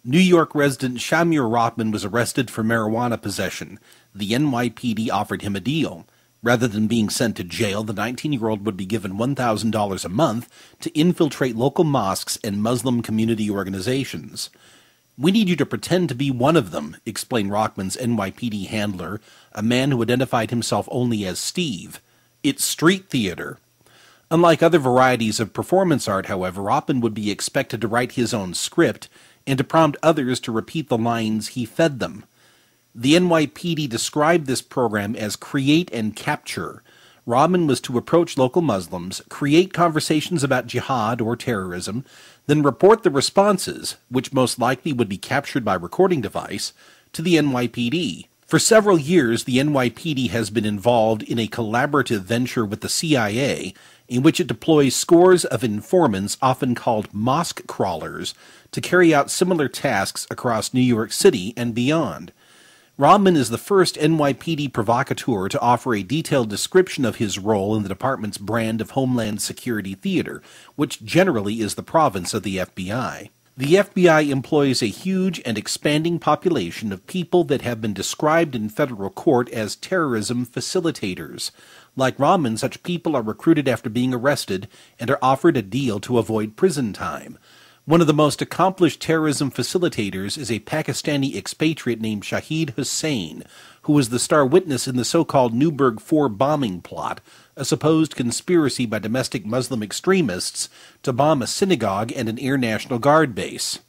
New York resident Shamir Rothman was arrested for marijuana possession. The NYPD offered him a deal. Rather than being sent to jail, the 19-year-old would be given $1,000 a month to infiltrate local mosques and Muslim community organizations. "We need you to pretend to be one of them," explained Rothman's NYPD handler, a man who identified himself only as Steve. "It's street theater." Unlike other varieties of performance art, however, Rothman would be expected to write his own script and to prompt others to repeat the lines he fed them. The NYPD described this program as create and capture. Rothman was to approach local Muslims, create conversations about jihad or terrorism, then report the responses, which most likely would be captured by recording device, to the NYPD. For several years, the NYPD has been involved in a collaborative venture with the CIA, in which it deploys scores of informants, often called mosque crawlers, to carry out similar tasks across New York City and beyond. Rothman is the first NYPD provocateur to offer a detailed description of his role in the department's brand of Homeland Security theater, which generally is the province of the FBI. The FBI employs a huge and expanding population of people that have been described in federal court as terrorism facilitators. Like Rothman, such people are recruited after being arrested and are offered a deal to avoid prison time. One of the most accomplished terrorism facilitators is a Pakistani expatriate named Shahid Hussain, who was the star witness in the so-called Newburgh 4 bombing plot, a supposed conspiracy by domestic Muslim extremists to bomb a synagogue and an Air National Guard base.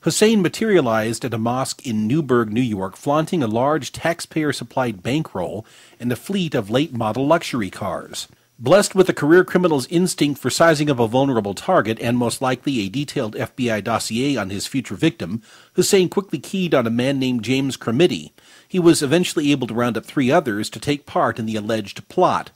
Hussain materialized at a mosque in Newburgh, New York, flaunting a large taxpayer-supplied bankroll and a fleet of late-model luxury cars. Blessed with a career criminal's instinct for sizing up a vulnerable target and most likely a detailed FBI dossier on his future victim, Hussain quickly keyed on a man named James Cremidi. He was eventually able to round up 3 others to take part in the alleged plot.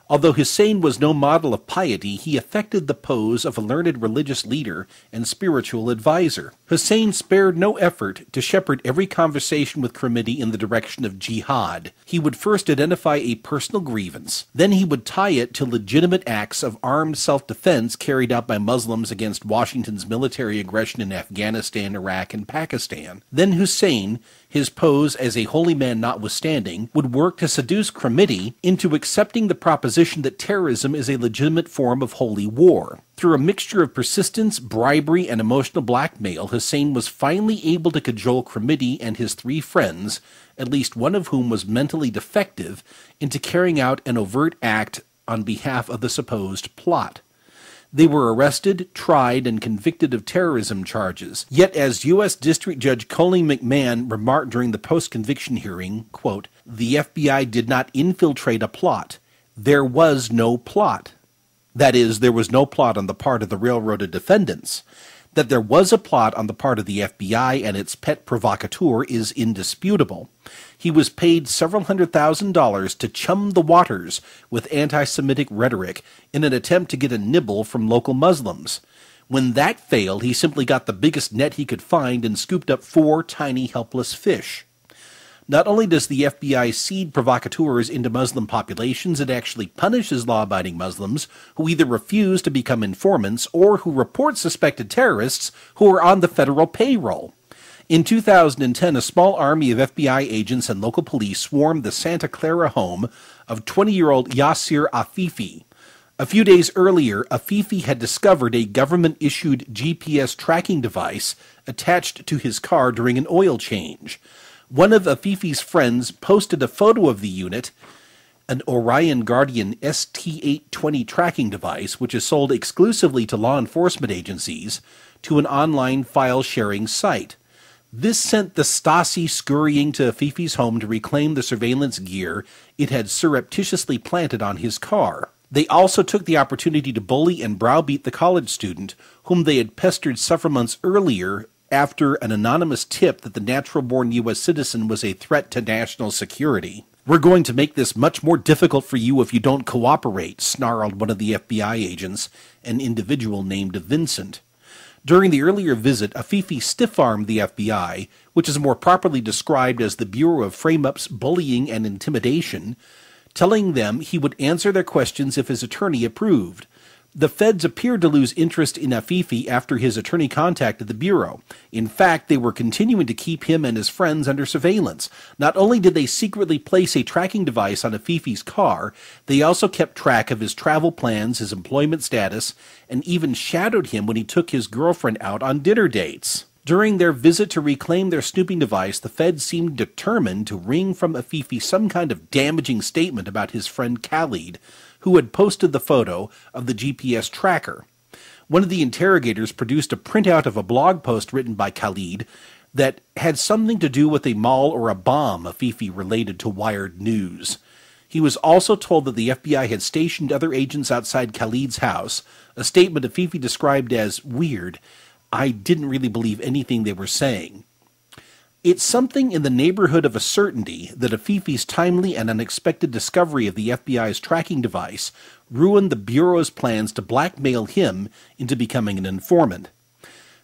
Although Hussain was no model of piety, he affected the pose of a learned religious leader and spiritual advisor. Hussain spared no effort to shepherd every conversation with Cremidi in the direction of jihad. He would first identify a personal grievance, then he would tie it to legitimate acts of armed self-defense carried out by Muslims against Washington's military aggression in Afghanistan, Iraq, and Pakistan. Then Hussain, his pose as a holy man notwithstanding, would work to seduce Cremidi into accepting the proposition that terrorism is a legitimate form of holy war. Through a mixture of persistence, bribery, and emotional blackmail, Hussain was finally able to cajole Cremidi and his 3 friends, at least one of whom was mentally defective, into carrying out an overt act on behalf of the supposed plot. They were arrested, tried, and convicted of terrorism charges. Yet, as U.S. District Judge Colleen McMahon remarked during the post-conviction hearing, quote, "The FBI did not infiltrate a plot. There was no plot." That is, there was no plot on the part of the railroaded defendants. That there was a plot on the part of the FBI and its pet provocateur is indisputable. He was paid several $100,000 to chum the waters with anti-Semitic rhetoric in an attempt to get a nibble from local Muslims. When that failed, he simply got the biggest net he could find and scooped up 4 tiny helpless fish. Not only does the FBI seed provocateurs into Muslim populations, it actually punishes law-abiding Muslims who either refuse to become informants or who report suspected terrorists who are on the federal payroll. In 2010, a small army of FBI agents and local police swarmed the Santa Clara home of 20-year-old Yasir Afifi. A few days earlier, Afifi had discovered a government-issued GPS tracking device attached to his car during an oil change. One of Afifi's friends posted a photo of the unit, an Orion Guardian ST820 tracking device, which is sold exclusively to law enforcement agencies, to an online file-sharing site. This sent the Stasi scurrying to Afifi's home to reclaim the surveillance gear it had surreptitiously planted on his car. They also took the opportunity to bully and browbeat the college student, whom they had pestered several months earlier after an anonymous tip that the natural-born U.S. citizen was a threat to national security. "We're going to make this much more difficult for you if you don't cooperate," snarled one of the FBI agents, an individual named Vincent. During the earlier visit, Afifi stiff-armed the FBI, which is more properly described as the Bureau of Frame-Ups, Bullying, and Intimidation, telling them he would answer their questions if his attorney approved. The feds appeared to lose interest in Afifi after his attorney contacted the Bureau. In fact, they were continuing to keep him and his friends under surveillance. Not only did they secretly place a tracking device on Afifi's car, they also kept track of his travel plans, his employment status, and even shadowed him when he took his girlfriend out on dinner dates. During their visit to reclaim their snooping device, the feds seemed determined to wring from Afifi some kind of damaging statement about his friend Khalid, who had posted the photo of the GPS tracker. One of the interrogators produced a printout of a blog post written by Khalid that had something to do with a mall or a bomb Afifi related to Wired News. He was also told that the FBI had stationed other agents outside Khalid's house, a statement Afifi described as weird. I didn't really believe anything they were saying. It's something in the neighborhood of a certainty that Afifi's timely and unexpected discovery of the FBI's tracking device ruined the Bureau's plans to blackmail him into becoming an informant.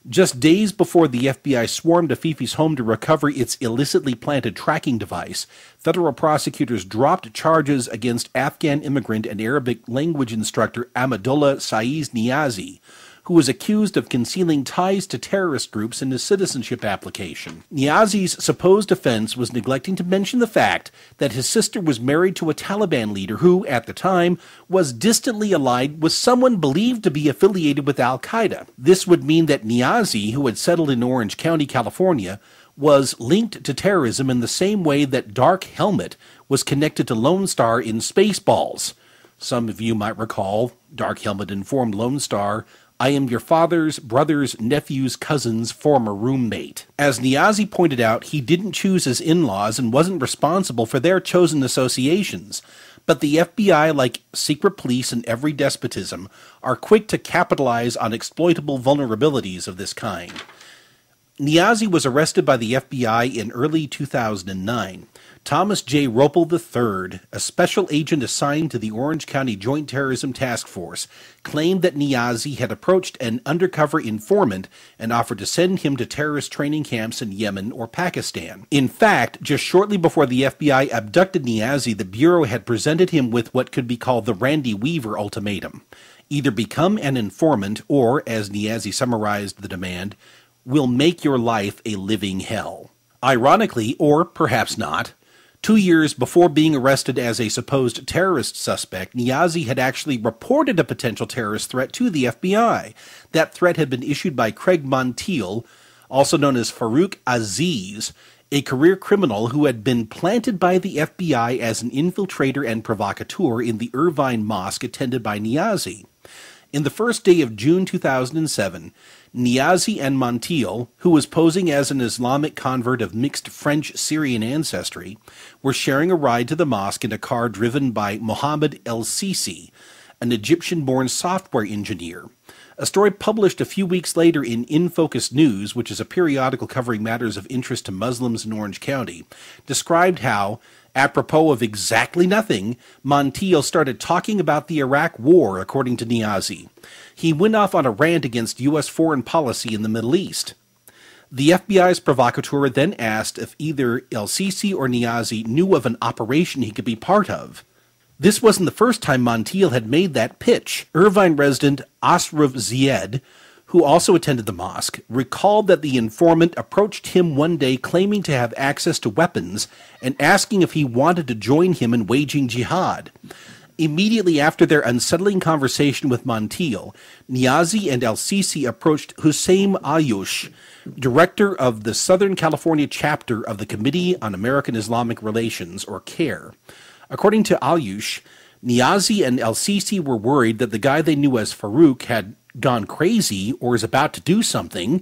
Just days before the FBI swarmed Afifi's home to recover its illicitly planted tracking device, federal prosecutors dropped charges against Afghan immigrant and Arabic language instructor Amadullah Saiz Niazi, who was accused of concealing ties to terrorist groups in his citizenship application. Niazi's supposed offense was neglecting to mention the fact that his sister was married to a Taliban leader who, at the time, was distantly allied with someone believed to be affiliated with al-Qaeda. This would mean that Niazi, who had settled in Orange County, California, was linked to terrorism in the same way that Dark Helmet was connected to Lone Star in Spaceballs. Some of you might recall Dark Helmet informed Lone Star, "I am your father's, brother's, nephew's, cousin's former roommate." As Niazi pointed out, he didn't choose his in-laws and wasn't responsible for their chosen associations. But the FBI, like secret police in every despotism, are quick to capitalize on exploitable vulnerabilities of this kind. Niazi was arrested by the FBI in early 2009. Thomas J. Ropel III, a special agent assigned to the Orange County Joint Terrorism Task Force, claimed that Niazi had approached an undercover informant and offered to send him to terrorist training camps in Yemen or Pakistan. In fact, just shortly before the FBI abducted Niazi, the Bureau had presented him with what could be called the Randy Weaver ultimatum. Either become an informant or, as Niazi summarized the demand, "will make your life a living hell." Ironically, or perhaps not, 2 years before being arrested as a supposed terrorist suspect, Niazi had actually reported a potential terrorist threat to the FBI. That threat had been issued by Craig Montiel, also known as Farouk Aziz, a career criminal who had been planted by the FBI as an infiltrator and provocateur in the Irvine Mosque attended by Niazi. In the first day of June 2007, Niazi and Montiel, who was posing as an Islamic convert of mixed French-Syrian ancestry, were sharing a ride to the mosque in a car driven by Mohammed El-Sisi, an Egyptian-born software engineer. A story published a few weeks later in In Focus News, which is a periodical covering matters of interest to Muslims in Orange County, described how, apropos of exactly nothing, Montiel started talking about the Iraq War, according to Niazi. He went off on a rant against U.S. foreign policy in the Middle East. The FBI's provocateur then asked if either El-Sisi or Niazi knew of an operation he could be part of. This wasn't the first time Montiel had made that pitch. Irvine resident Asraf Zied, who also attended the mosque, recalled that the informant approached him one day claiming to have access to weapons and asking if he wanted to join him in waging jihad. Immediately after their unsettling conversation with Montiel, Niazi and El-Sisi approached Hussein Ayush, director of the Southern California chapter of the Committee on American Islamic Relations, or CARE. According to Ayush, Niazi and El-Sisi were worried that the guy they knew as Farouk had gone crazy or is about to do something,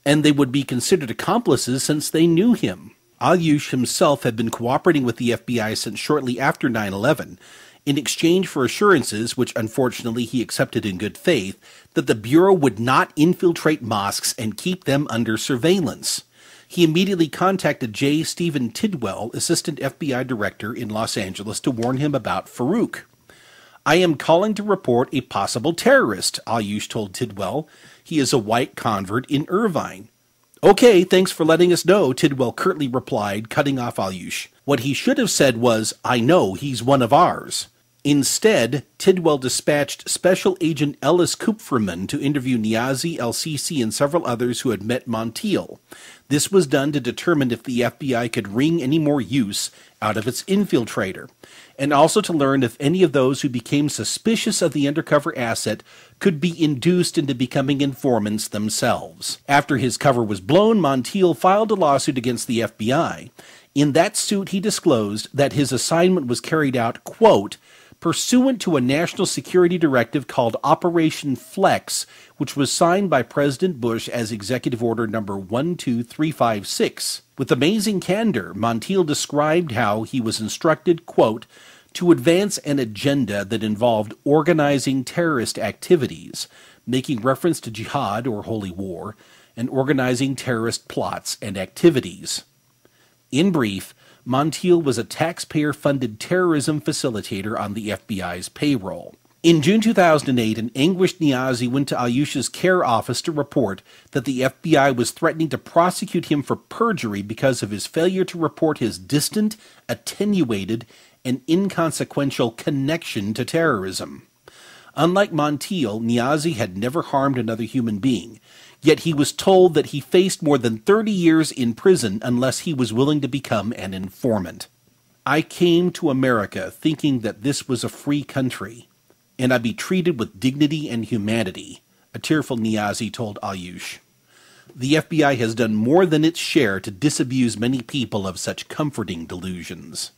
and they would be considered accomplices since they knew him. Ayush himself had been cooperating with the FBI since shortly after 9/11, in exchange for assurances, which unfortunately he accepted in good faith, that the Bureau would not infiltrate mosques and keep them under surveillance. He immediately contacted J. Stephen Tidwell, Assistant FBI Director in Los Angeles, to warn him about Farouk. "I am calling to report a possible terrorist," Ayush told Tidwell. "He is a white convert in Irvine." "Okay, thanks for letting us know," Tidwell curtly replied, cutting off Ayush. What he should have said was, "I know, he's one of ours." Instead, Tidwell dispatched Special Agent Ellis Kupferman to interview Niazi, El-Sisi, and several others who had met Montiel. This was done to determine if the FBI could wring any more use out of its infiltrator, and also to learn if any of those who became suspicious of the undercover asset could be induced into becoming informants themselves. After his cover was blown, Montiel filed a lawsuit against the FBI. In that suit, he disclosed that his assignment was carried out, quote, pursuant to a national security directive called Operation Flex, which was signed by President Bush as Executive Order number 12356. With amazing candor, Montiel described how he was instructed, quote, to advance an agenda that involved organizing terrorist activities, making reference to jihad or holy war, and organizing terrorist plots and activities. In brief, Montiel was a taxpayer-funded terrorism facilitator on the FBI's payroll. In June 2008, an anguished Niazi went to Alyosha's care office to report that the FBI was threatening to prosecute him for perjury because of his failure to report his distant, attenuated, and inconsequential connection to terrorism. Unlike Montiel, Niazi had never harmed another human being, yet he was told that he faced more than 30 years in prison unless he was willing to become an informant. I came to America thinking that this was a free country, and I'd be treated with dignity and humanity, a tearful Niazi told Alyosha. The FBI has done more than its share to disabuse many people of such comforting delusions.